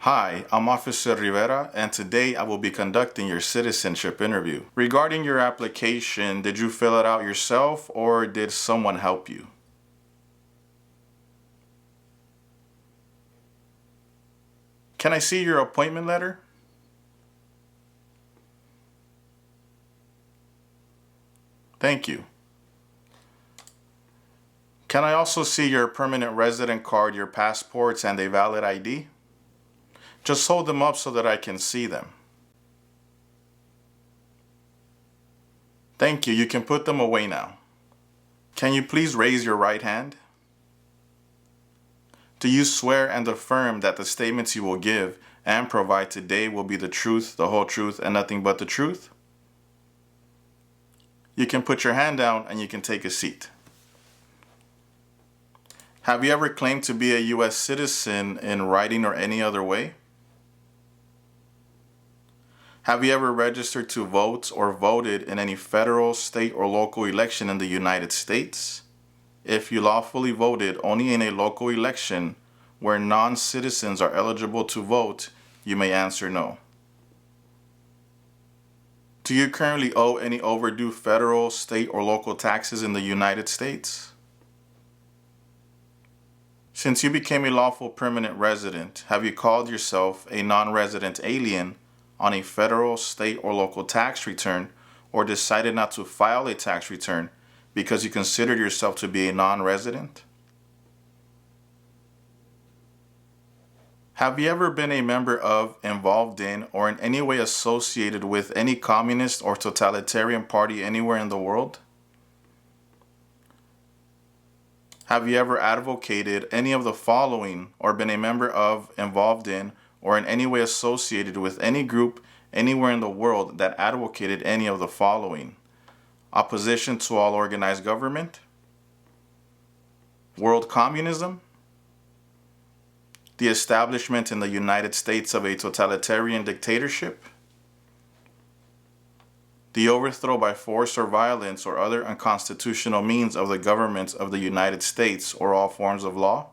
Hi, I'm Officer Rivera, and today I will be conducting your citizenship interview. Regarding your application, did you fill it out yourself or did someone help you? Can I see your appointment letter? Thank you. Can I also see your permanent resident card, your passports, and a valid ID? Just hold them up so that I can see them. Thank you. You can put them away now. Can you please raise your right hand? Do you swear and affirm that the statements you will give and provide today will be the truth, the whole truth, and nothing but the truth? You can put your hand down and you can take a seat. Have you ever claimed to be a U.S. citizen in writing or any other way? Have you ever registered to vote or voted in any federal, state, or local election in the United States? If you lawfully voted only in a local election where non-citizens are eligible to vote, you may answer no. Do you currently owe any overdue federal, state, or local taxes in the United States? Since you became a lawful permanent resident, have you called yourself a non-resident alien on a federal, state, or local tax return, or decided not to file a tax return because you considered yourself to be a non-resident? Have you ever been a member of, involved in, or in any way associated with any communist or totalitarian party anywhere in the world? Have you ever advocated any of the following or been a member of, involved in, or in any way associated with any group anywhere in the world that advocated any of the following? Opposition to all organized government, world communism, the establishment in the United States of a totalitarian dictatorship, the overthrow by force or violence or other unconstitutional means of the government of the United States or all forms of law,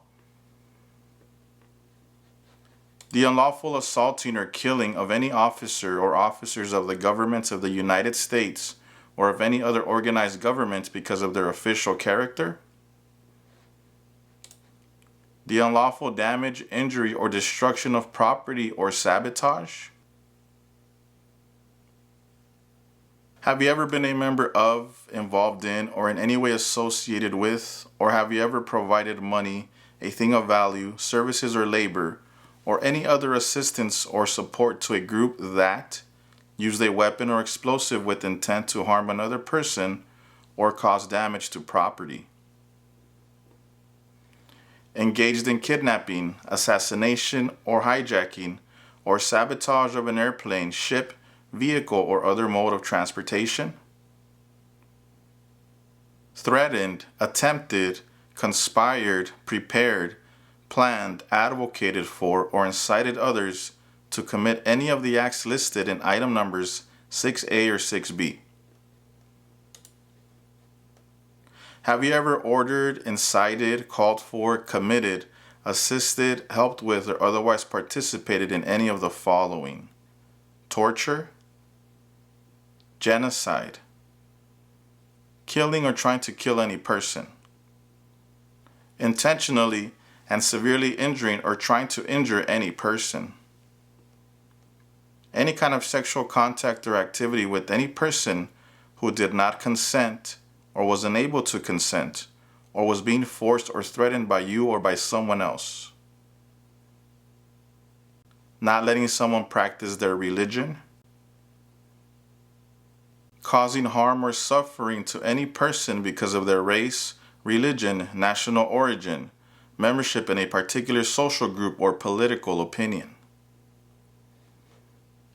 the unlawful assaulting or killing of any officer or officers of the government of the United States or of any other organized government because of their official character, the unlawful damage, injury, or destruction of property or sabotage. Have you ever been a member of, involved in, or in any way associated with, or have you ever provided money, a thing of value, services or labor, or any other assistance or support to a group that used a weapon or explosive with intent to harm another person or cause damage to property? Engaged in kidnapping, assassination, or hijacking, or sabotage of an airplane, ship, vehicle, or other mode of transportation? Threatened, attempted, conspired, prepared, planned, advocated for, or incited others to commit any of the acts listed in item numbers 6A or 6B. Have you ever ordered, incited, called for, committed, assisted, helped with, or otherwise participated in any of the following? Torture, genocide, killing or trying to kill any person, intentionally and severely injuring or trying to injure any person, any kind of sexual contact or activity with any person who did not consent or was unable to consent or was being forced or threatened by you or by someone else, not letting someone practice their religion, causing harm or suffering to any person because of their race, religion, national origin, membership in a particular social group, or political opinion.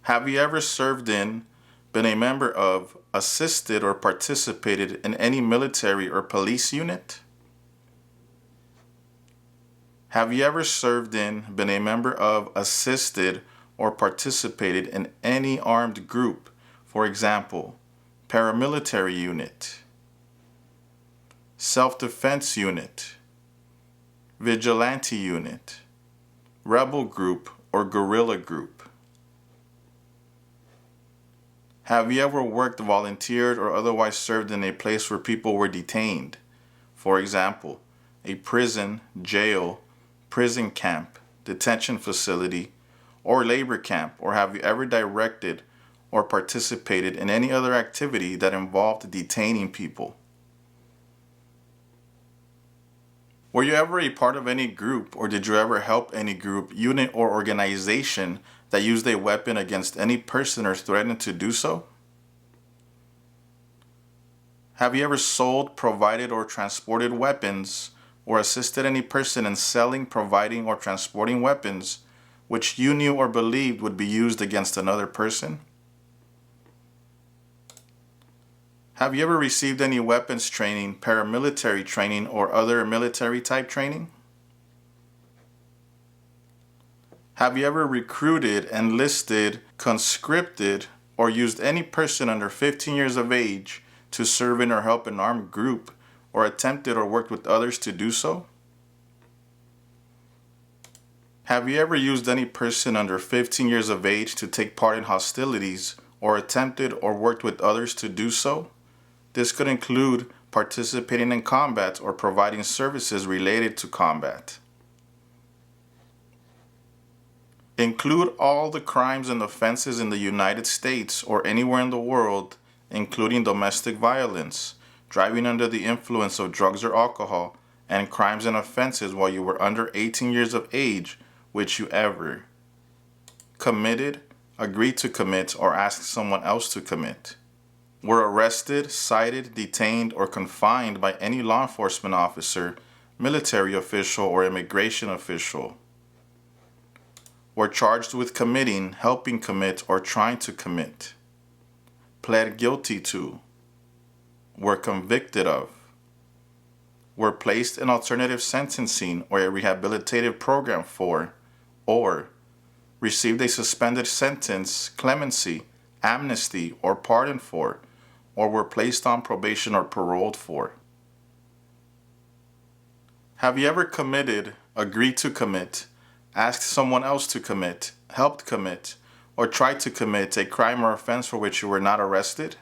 Have you ever served in, been a member of, assisted, or participated in any military or police unit? Have you ever served in, been a member of, assisted, or participated in any armed group, for example, paramilitary unit, self-defense unit, vigilante unit, rebel group, or guerrilla group? Have you ever worked, volunteered, or otherwise served in a place where people were detained? For example, a prison, jail, prison camp, detention facility, or labor camp, or have you ever directed or participated in any other activity that involved detaining people? Were you ever a part of any group, or did you ever help any group, unit, or organization that used a weapon against any person or threatened to do so? Have you ever sold, provided, or transported weapons, or assisted any person in selling, providing, or transporting weapons which you knew or believed would be used against another person? Have you ever received any weapons training, paramilitary training, or other military type training? Have you ever recruited, enlisted, conscripted, or used any person under 15 years of age to serve in or help an armed group, or attempted or worked with others to do so? Have you ever used any person under 15 years of age to take part in hostilities, or attempted or worked with others to do so? This could include participating in combat or providing services related to combat. Include all the crimes and offenses in the United States or anywhere in the world, including domestic violence, driving under the influence of drugs or alcohol, and crimes and offenses while you were under 18 years of age, which you ever committed, agreed to commit, or asked someone else to commit. Were arrested, cited, detained, or confined by any law enforcement officer, military official, or immigration official. Were charged with committing, helping commit, or trying to commit. Pled guilty to. Were convicted of. Were placed in alternative sentencing or a rehabilitative program for, or received a suspended sentence, clemency, amnesty, or pardon for, or were placed on probation or paroled for. Have you ever committed, agreed to commit, asked someone else to commit, helped commit, or tried to commit a crime or offense for which you were not arrested?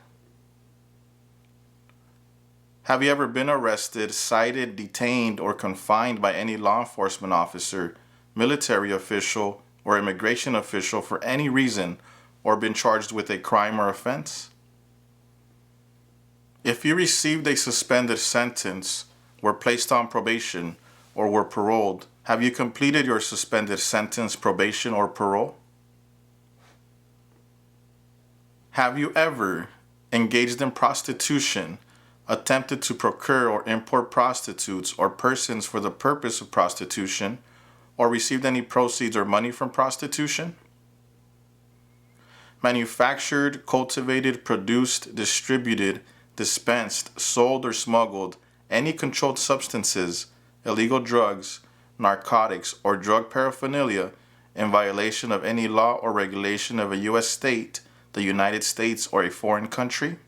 Have you ever been arrested, cited, detained, or confined by any law enforcement officer, military official, or immigration official for any reason, or been charged with a crime or offense? If you received a suspended sentence, were placed on probation, or were paroled, have you completed your suspended sentence, probation, or parole? Have you ever engaged in prostitution, attempted to procure or import prostitutes or persons for the purpose of prostitution, or received any proceeds or money from prostitution? Manufactured, cultivated, produced, distributed, dispensed, sold, or smuggled any controlled substances, illegal drugs, narcotics, or drug paraphernalia in violation of any law or regulation of a U.S. state, the United States, or a foreign country?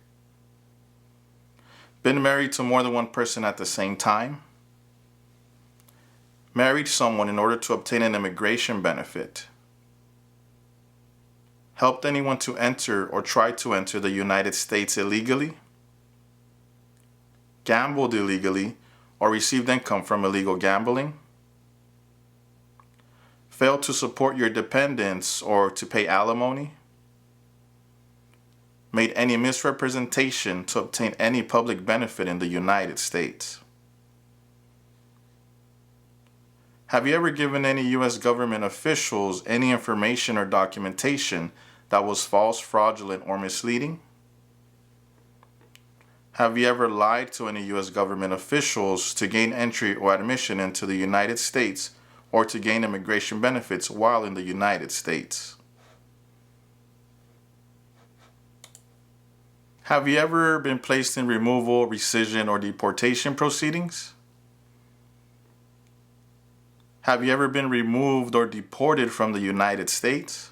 Been married to more than one person at the same time? Married someone in order to obtain an immigration benefit? Helped anyone to enter or try to enter the United States illegally? Gambled illegally or received income from illegal gambling? Failed to support your dependents or to pay alimony? Made any misrepresentation to obtain any public benefit in the United States? Have you ever given any U.S. government officials any information or documentation that was false, fraudulent, or misleading? Have you ever lied to any U.S. government officials to gain entry or admission into the United States or to gain immigration benefits while in the United States? Have you ever been placed in removal, rescission, or deportation proceedings? Have you ever been removed or deported from the United States?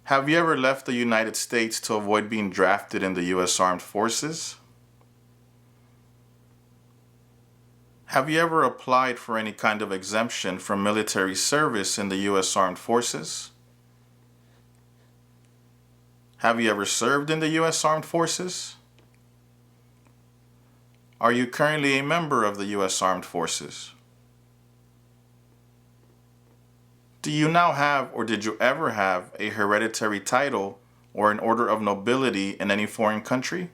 Have you ever left the United States to avoid being drafted in the U.S. Armed Forces? Have you ever applied for any kind of exemption from military service in the U.S. Armed Forces? Have you ever served in the U.S. Armed Forces? Are you currently a member of the U.S. Armed Forces? Do you now have, or did you ever have, a hereditary title or an order of nobility in any foreign country?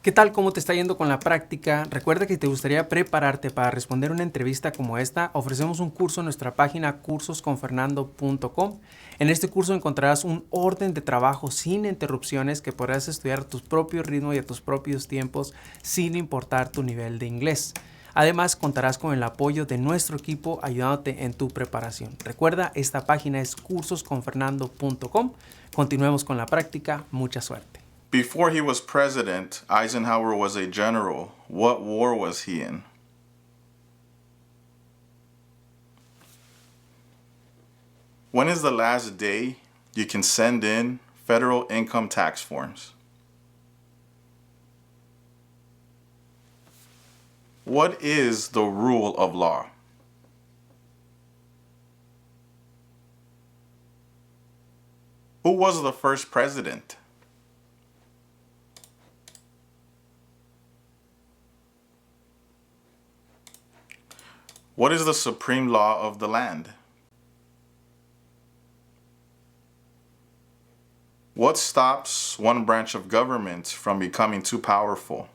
¿Qué tal? ¿Cómo te está yendo con la práctica? Recuerda que si te gustaría prepararte para responder una entrevista como esta, ofrecemos un curso en nuestra página cursosconfernando.com. En este curso encontrarás un orden de trabajo sin interrupciones que podrás estudiar a tu propio ritmo y a tus propios tiempos sin importar tu nivel de inglés. Además, contarás con el apoyo de nuestro equipo ayudándote en tu preparación. Recuerda, esta página es cursosconfernando.com. Continuemos con la práctica. Mucha suerte. Before he was president, Eisenhower was a general. What war was he in? When is the last day you can send in federal income tax forms? What is the rule of law? Who was the first president? What is the supreme law of the land? What stops one branch of government from becoming too powerful?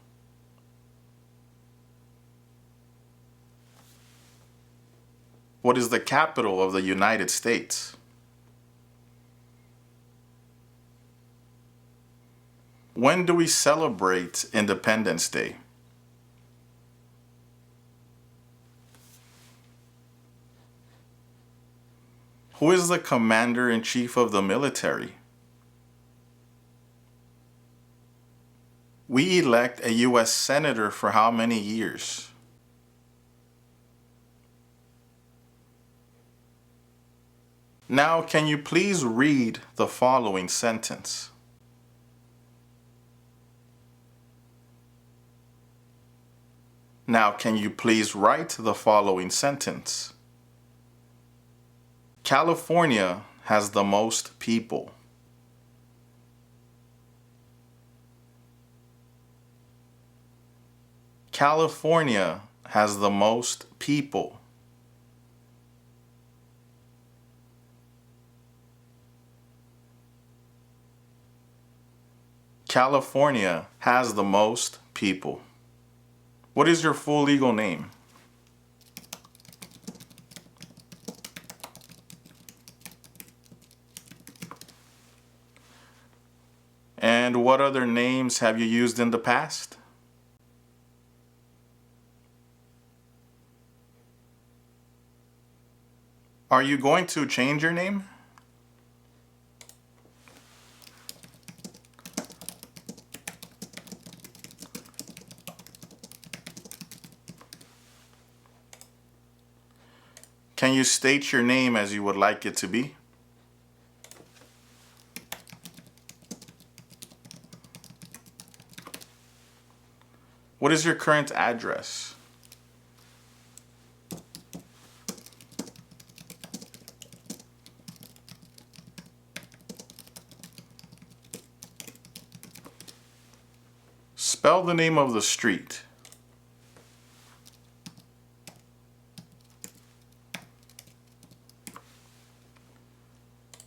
What is the capital of the United States? When do we celebrate Independence Day? Who is the commander-in-chief of the military? We elect a U.S. senator for how many years? Now, can you please read the following sentence? Now, can you please write the following sentence? California has the most people. California has the most people. California has the most people. What is your full legal name? And what other names have you used in the past? Are you going to change your name? Can you state your name as you would like it to be? What is your current address? Spell the name of the street.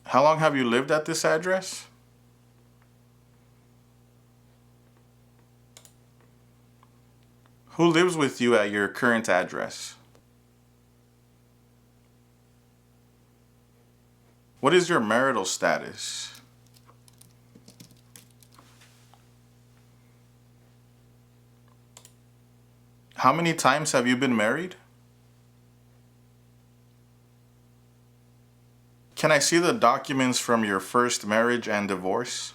How long have you lived at this address? Who lives with you at your current address? What is your marital status? How many times have you been married? Can I see the documents from your first marriage and divorce?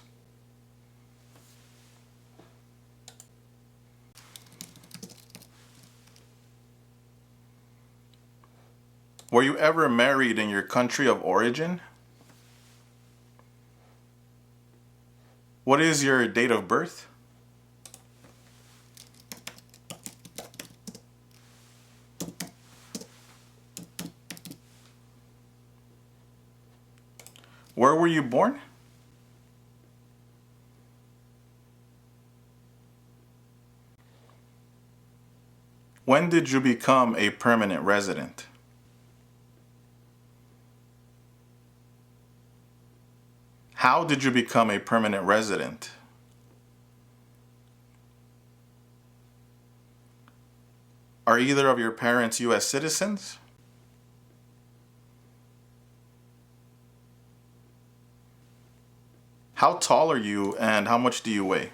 Were you ever married in your country of origin? What is your date of birth? Where were you born? When did you become a permanent resident? How did you become a permanent resident? Are either of your parents U.S. citizens? How tall are you and how much do you weigh?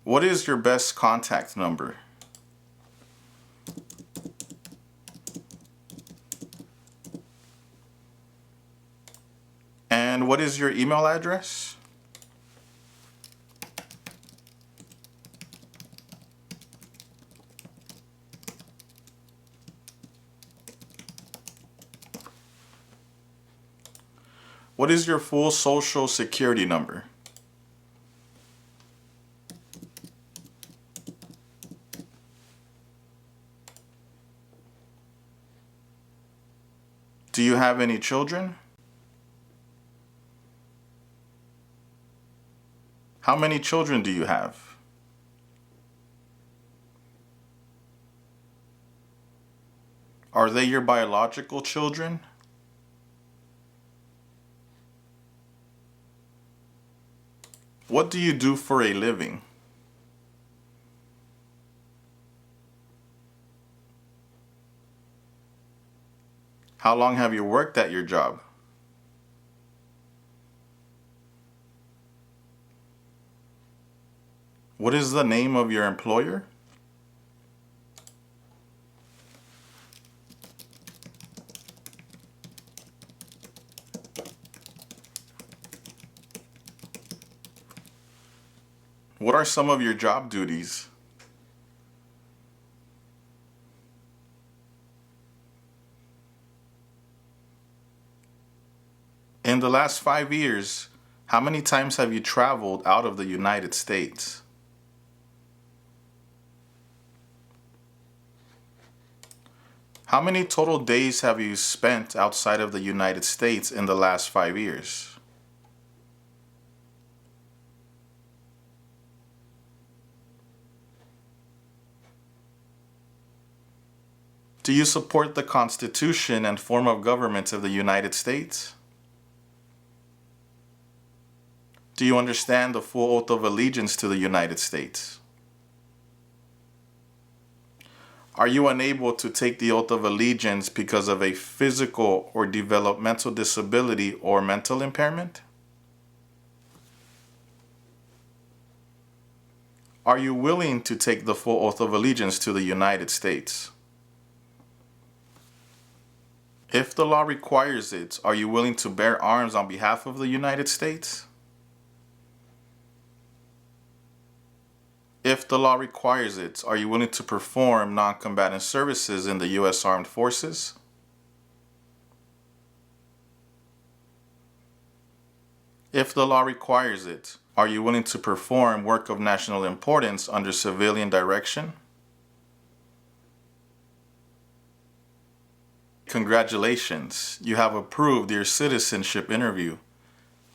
What is your best contact number? And what is your email address? What is your full social security number? Do you have any children? How many children do you have? Are they your biological children? What do you do for a living? How long have you worked at your job? What is the name of your employer? What are some of your job duties? In the last 5 years, how many times have you traveled out of the United States? How many total days have you spent outside of the United States in the last 5 years? Do you support the Constitution and form of government of the United States? Do you understand the full oath of allegiance to the United States? Are you unable to take the oath of allegiance because of a physical or developmental disability or mental impairment? Are you willing to take the full oath of allegiance to the United States? If the law requires it, are you willing to bear arms on behalf of the United States? If the law requires it, are you willing to perform non-combatant services in the U.S. Armed Forces? If the law requires it, are you willing to perform work of national importance under civilian direction? Congratulations, you have approved your citizenship interview.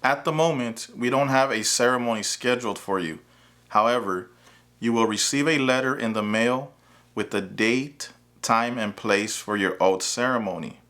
At the moment, we don't have a ceremony scheduled for you. However, you will receive a letter in the mail with the date, time, and place for your oath ceremony.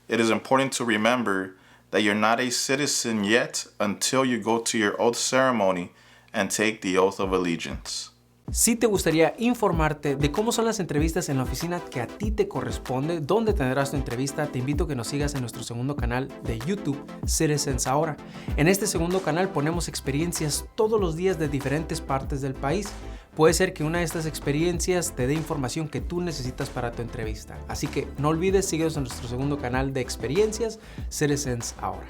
It is important to remember that you're not a citizen yet until you go to your oath ceremony and take the oath of allegiance. Si te gustaría informarte de cómo son las entrevistas en la oficina que a ti te corresponde, dónde tendrás tu entrevista, te invito a que nos sigas en nuestro segundo canal de YouTube, Citizens Ahora. En este segundo canal ponemos experiencias todos los días de diferentes partes del país. Puede ser que una de estas experiencias te dé información que tú necesitas para tu entrevista. Así que no olvides, síguenos en nuestro segundo canal de experiencias, Citizens Ahora.